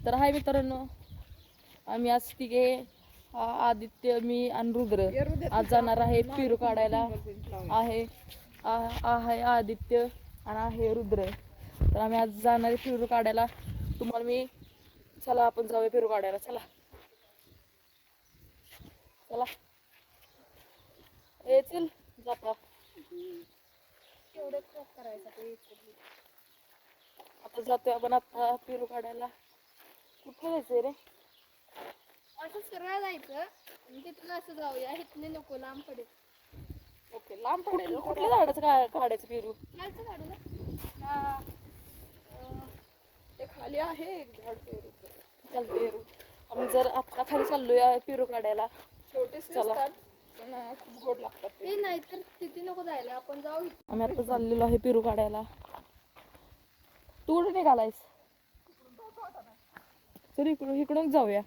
तर हाय मित्रांनो, आम्ही आज तिघे आदित्य, मी आणि रुद्र आज जाणार आहे पेरू काढायला. आहे आदित्य आणि आहे रुद्र. तर आम्ही आज जाणार आहे पेरू काढायला. तुम्हाला मी चला आपण जाऊया पेरू काढायला. चला चला येतील जाता. आता जातोय आपण आता पेरू काढायला. कुठे जायचंय रे? असं सरळ जायचं आणि तिथून असं जाऊया. इथले नको, लांब पडेल. ओके, लांब पडेल. कुठल्या झाडाचं काढायचं पेरू? खालचं काढू ना. ते खाली आहे एक झाड पेरूचं. चल पेरू आम्ही जर आता खाली चाललोय पेरू काढायला. छोटेच चला, खूप गोड लागतात ते नाही तर तिथे नको जायला, आपण जाऊ. आम्ही आता चाललेलो आहे पेरू काढायला. तू कुठे निघालायस? चल इकडून जाऊया.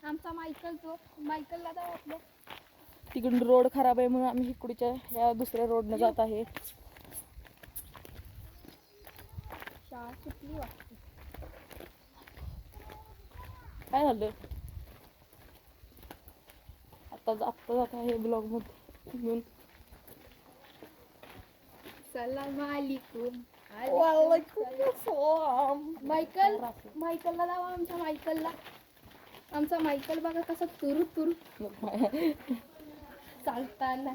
आमचा मायकलला जाऊ आपलं. तिकडून रोड खराब आहे म्हणून आम्ही इकडच्या या दुसऱ्या रोडने जात आहे. शाळा सुटली वाटते. काय झालं? आता जात आहे ब्लॉग मध्ये घेऊन. सलाम वालेकुम. मायकलला लावा. आमचा मायकल बघा कसा तुरु तुरु चालताना.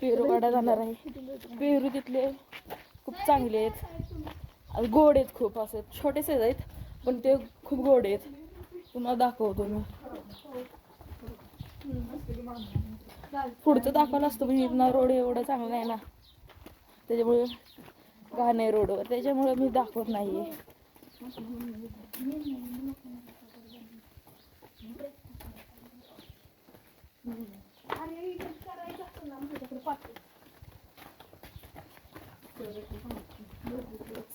पेरू काढायला जाणार आहे. पेरू तिथले खूप चांगले आहेत, गोड आहेत खूप. असे छोटेसे आहेत पण ते खूप गोड आहेत. तुम्हाला दाखवतो मी. पुढचं दाखवलं असतं पण इथं रोड एवढं चांगलं आहे ना, त्याच्यामुळे घाण आहे रोडवर, त्याच्यामुळे मी दाखवत नाहीये.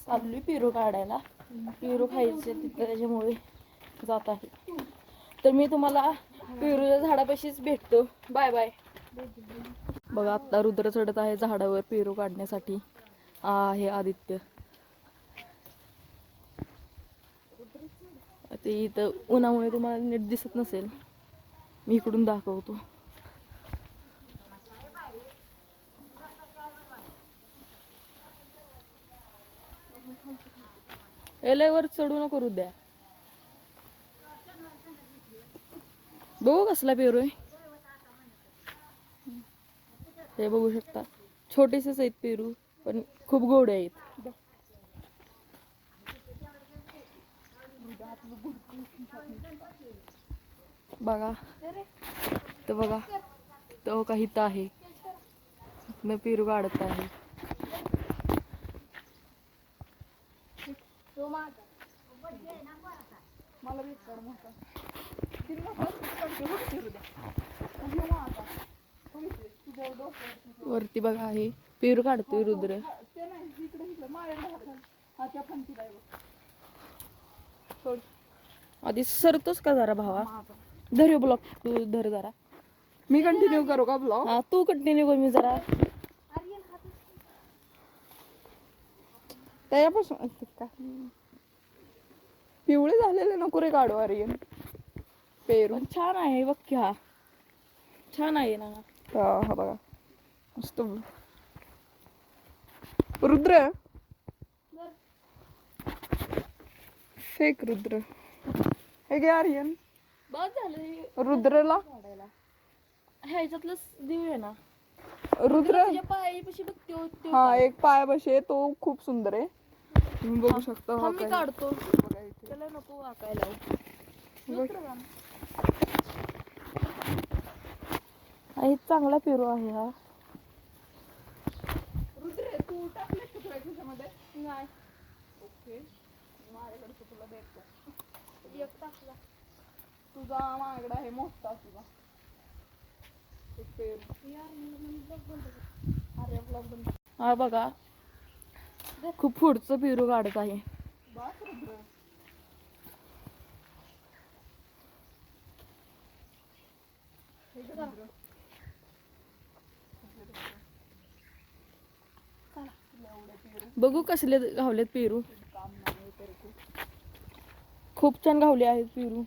चाललोय पेरू काढायला. पेरू खायचे तिथं, त्याच्यामुळे जात आहे. तर मी तुम्हाला पेरूच्या झाडापाशीच भेटतो. Bye bye. बघा आता रुद्र चढत आहे झाडावर पेरू काढण्यासाठी. आहे आदित्य. ते इथं उन्हामुळे तुम्हाला नीट दिसत नसेल, मी इकडून दाखवतो. एलेवर चढू नको रुद्या. बघू कसला पेरू आहे. हे बघू शकता, छोटेसेच आहेत पेरू पण खूप गोड आहेत. बघा तर बघा तो काही तर आहे, मी पेरू काढत आहे. वरती बघा आहे पेरू काढतोय रुद्र. आधी सरतोस का जरा भावा? धर ब्लॉक, तू धर जरा. मी कंटिन्यू करू का ब्लॉग? हा तू कंटिन्यू कर, मी जरा त्यापासून पिवळे झालेले नको रे काढू. आर्यन पेरू छान आहे बघ की. हा छान आहे ना. हा बघा मस्त. रुद्र फेक रुद्र. हे घे आर्यन. बस झालं रुद्रला ह्याच्यातलं देऊया ना. रुद्र पायापाशी बघते. हा एक पायापाशी आहे, तो खूप सुंदर आहे, तुम्ही बघू शकता. मी काढतो. त्याला नको वाकायला. चांगला पेरू आहे हा. रुद्र तू टाकले तुला त्याच्यामध्ये? नाही, ओके, माझ्याकडे तुला देतो. एक टाकला. तुझा माझ्याकडे आहे मोठा तुझा पेरू. हा बघा खूप पुढचं पेरू काढत आहे. बस रुद्र. बघू कसले घावलेत पेरू. खूप छान घावले आहेत पेरू.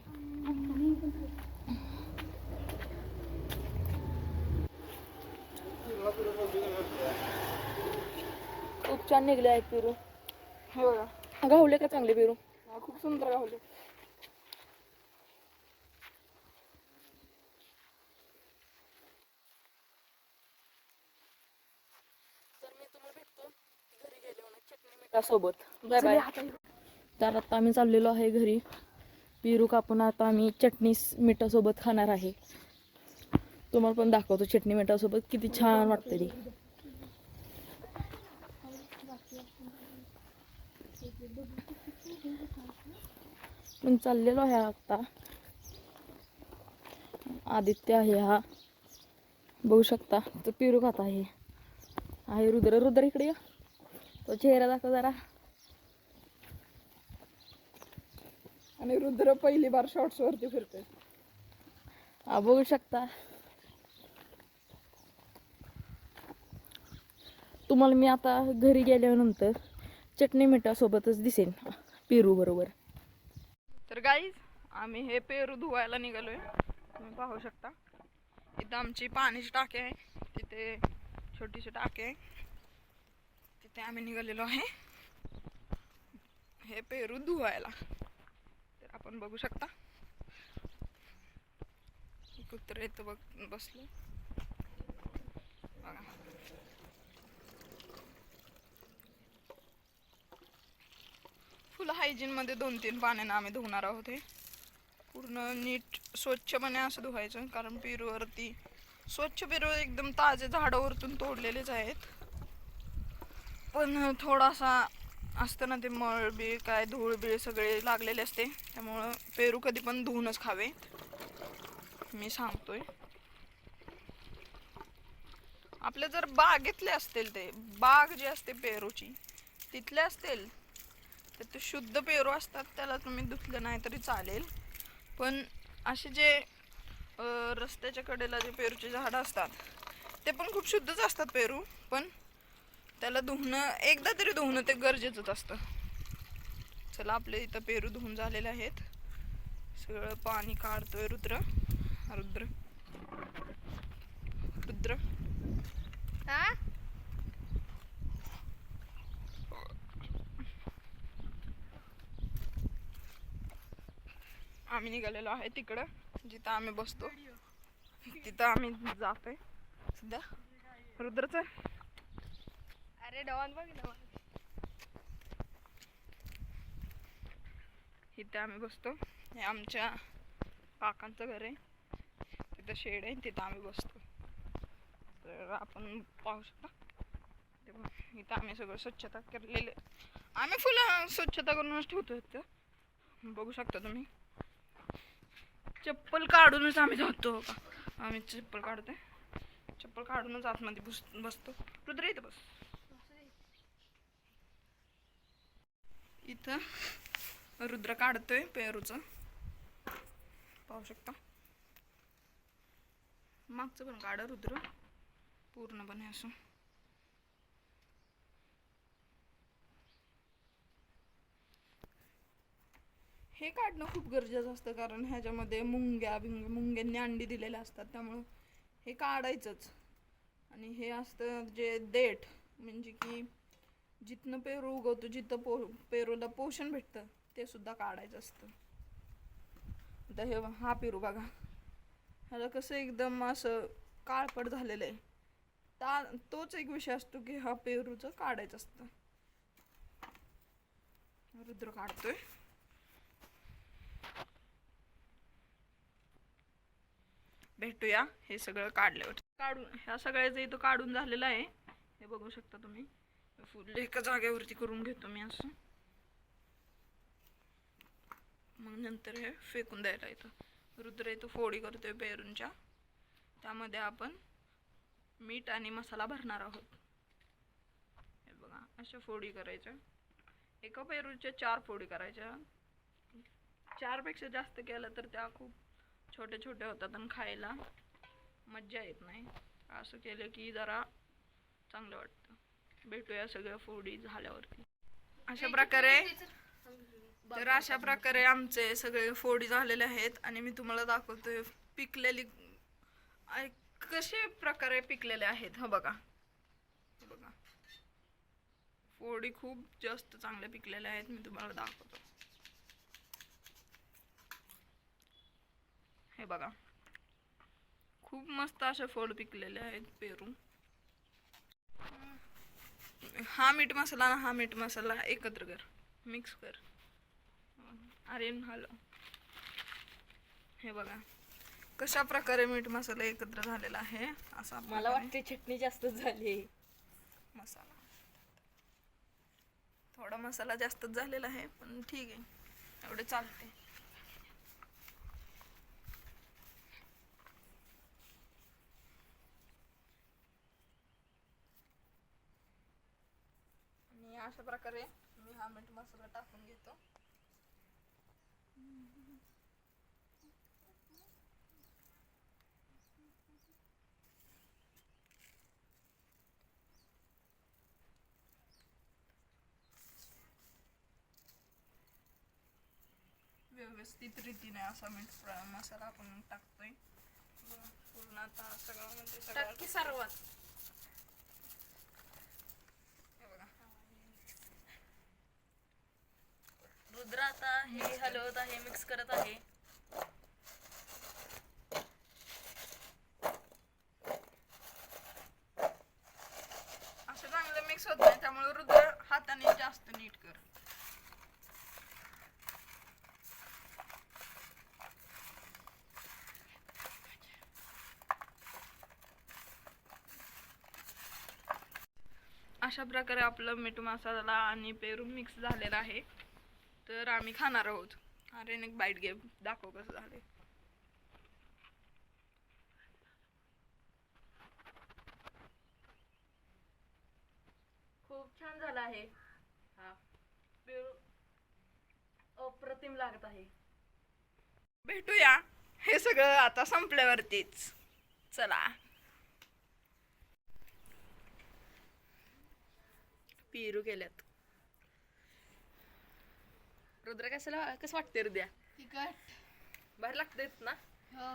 खूप छान निघले आहेत पेरू. हे बघा, घावले का चांगले पेरू? हा, खूप सुंदर घावले. तर मी तुम्हाला भेटतो घरी गेल्यावर चटणी मिठासोबत. Bye bye. तर आता आम्ही चाललेलो आहे घरी. पेरू कापून आता आम्ही चटणी मिठासोबत खाणार आहे. तुम्हाला पण दाखवतो चटणी मिठासोबत किती छान वाटते ती. पण चाललेलो आहे आता. आदित्य आहे हा, बघू शकता तो पेरू खात आहे. रुद्र, रुद्र इकडे ये. तो चेहरा दाखव जरा. आणि रुद्र पहिली बार शॉर्ट्स वरती फिरतोय. बघू शकता. तुम्हाला मी आता घरी गेल्यानंतर चटणी मिठासोबतच दिसेन पेरू बरोबर. तर गाईज, आम्ही हे पेरू धुवायला निघालोय. तुम्ही पाहू शकता इथं आमची पाण्याची टाकी आहे. तिथे छोटीशी टाकी आहे. तिथे आम्ही निघालेलो आहे हे पेरू धुवायला. तर आपण बघू शकता कुत्र इथं बसलं बघा. फुल हायजीन मध्ये 2-3 पाण्यानं आम्ही धुवणार आहोत. हे पूर्ण नीट स्वच्छपणे असं धुवायचं, कारण पेरूवरती स्वच्छ पेरू एकदम ताजे झाडावरतून तोडलेलेच आहेत. पण थोडासा असतं ना ते मळ बीळ काय धूळ बीळ सगळे लागलेले असते. त्यामुळं पेरू कधी पण धुवूनच खावे मी सांगतोय. आपले जर बागेतले असतील, ते बाग जी असते पेरूची तिथले असतील तर ते शुद्ध पेरू असतात, त्याला तुम्ही धुतलं नाही तरी चालेल. पण असे जे रस्त्याच्या कडेला जे पेरूची झाडं असतात ते पण खूप शुद्धच असतात पेरू, पण त्याला धुणं एकदा तरी धुणं ते गरजेचंच असतं. चला, आपले इथं पेरू धुवून झालेले आहेत. सगळं पाणी काढतोय रुद्र. रुद्र रुद्र हा आम्ही निघालेलो आहे तिकडं जिथं आम्ही बसतो. तिथं आम्ही जातोय सध्या. रुद्रच अरे डॉन बघ ना. इथे आम्ही बसतो. हे आमच्या काकांचं घर आहे. तिथं शेड आहे, तिथं आम्ही बसतो. तर आपण पाहू शकता इथं आम्ही सगळं स्वच्छता केलेले. आम्ही फुल स्वच्छता करूनच ठेवतो इथं. बघू शकता तुम्ही. चप्पल काढूनच आम्ही जातो. आम्ही चप्पल काढतोय. चप्पल काढूनच आतमध्ये बसतो. रुद्र इथं बस. इथं रुद्र काढतोय पेरूचं, पाहू शकता. मागचं पण काढ रुद्र पूर्णपणे असं. हे काढणं खूप गरजेचं असतं, कारण ह्याच्यामध्ये मुंग्यांनी अंडी दिलेले असतात. त्यामुळं हे काढायचंच. आणि हे असतं जे देठ, म्हणजे की जिथनं पेरू उगवतो, जिथं पेरूला पोषण भेटतं ते सुद्धा काढायचं असतं. आता हे हा पेरू बघा, ह्याला कसं एकदम असं काळपट झालेलं आहे. तोच एक विषय असतो की हा पेरूचं काढायचं असतं. रुद्र काढतोय. भेटूया हे सगळं काढल्यावर. ह्या सगळ्याचं इथं काढून झालेलं आहे. हे बघू शकता तुम्ही. फुल एका जागेवरती करून घेतो मी असं. मग नंतर हे फेकून द्यायला येतं. रुद्र इथं फोडी करतोय पेरूंच्या. त्यामध्ये आपण मीठ आणि मसाला भरणार आहोत. हे बघा, अशा फोडी करायच्या. एका पेरूच्या 4 फोडी करायच्या. 4 पेक्षा जास्त केलं तर त्या खूप छोटे छोटे होतात आणि खायला मज्जा येत नाही. असं केलं की जरा चांगलं वाटतं. भेटूया सगळ्या फोडी झाल्यावरती. अशा प्रकारे आमचे सगळे फोडी झालेले आहेत आणि मी तुम्हाला दाखवतोय पिकलेली कशा प्रकारे पिकलेले आहेत. हा बघा, बघा फोडी खूप जास्त चांगल्या पिकलेल्या आहेत. मी तुम्हाला दाखवतो. हे बघा, खूप मस्त असे फोड पिकलेले आहेत पेरू. हा मीठ मसाला आणि हा मीठ मसाला एकत्र कर, मिक्स कर. अरे हॅलो, हे बघा कशा प्रकारे मीठ मसाला एकत्र झालेला आहे. असा मला वाटते चटणी जास्त झाली. मसाला थोडा मसाला जास्तच झालेला आहे, पण ठीक आहे, एवढे चालते. आणि अशा प्रकारे मी हा मीठ मसाला टाकून घेतो. व्यवस्थित रीतीने असा मीठ मसाला आपण टाकतोय. पूर्ण आता सगळं म्हणजे सगळं सर्वात हे बघा. रुद्र आता हे हलवत आहे, मिक्स करत आहे. असं चांगलं मिक्स होत नाही, त्यामुळे रुद्र हाताने जास्त नीट कर. अशा प्रकारे आपलं मीठ मसाला आणि पेरू मिक्स झालेला आहे. तर आम्ही खाणार आहोत. अरे एक बाईट घे, दाखव कसं झालंय. खूप छान झाला आहे. हा पेरू अप्रतिम लागत आहे. भेटूया हे सगळं आता संपल्यावरतीच. चला. पेरू केल्यात. रुद्र कसं वाटते हृदया? तिखट बाहेर लागतेत ना. हो.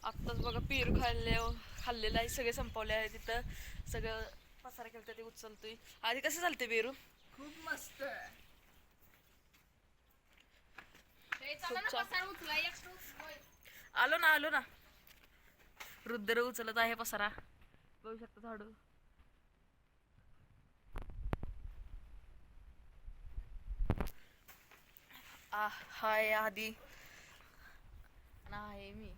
आत्ताच बघा पेरू खाल्लेलं आहे, सगळे संपवले आहे. तिथं सगळं पसारा केलं ते उचलतोय. आधी कसं चालते पेरू? खूप मस्त. आलो ना. रुद्र उचलत आहे पसारा, बघू शकता झाडू. हाय आधी आहे मी.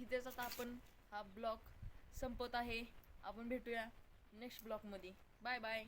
इथेच आता आपण हा ब्लॉग संपत आहे. आपण भेटूया नेक्स्ट ब्लॉग मध्ये. Bye bye.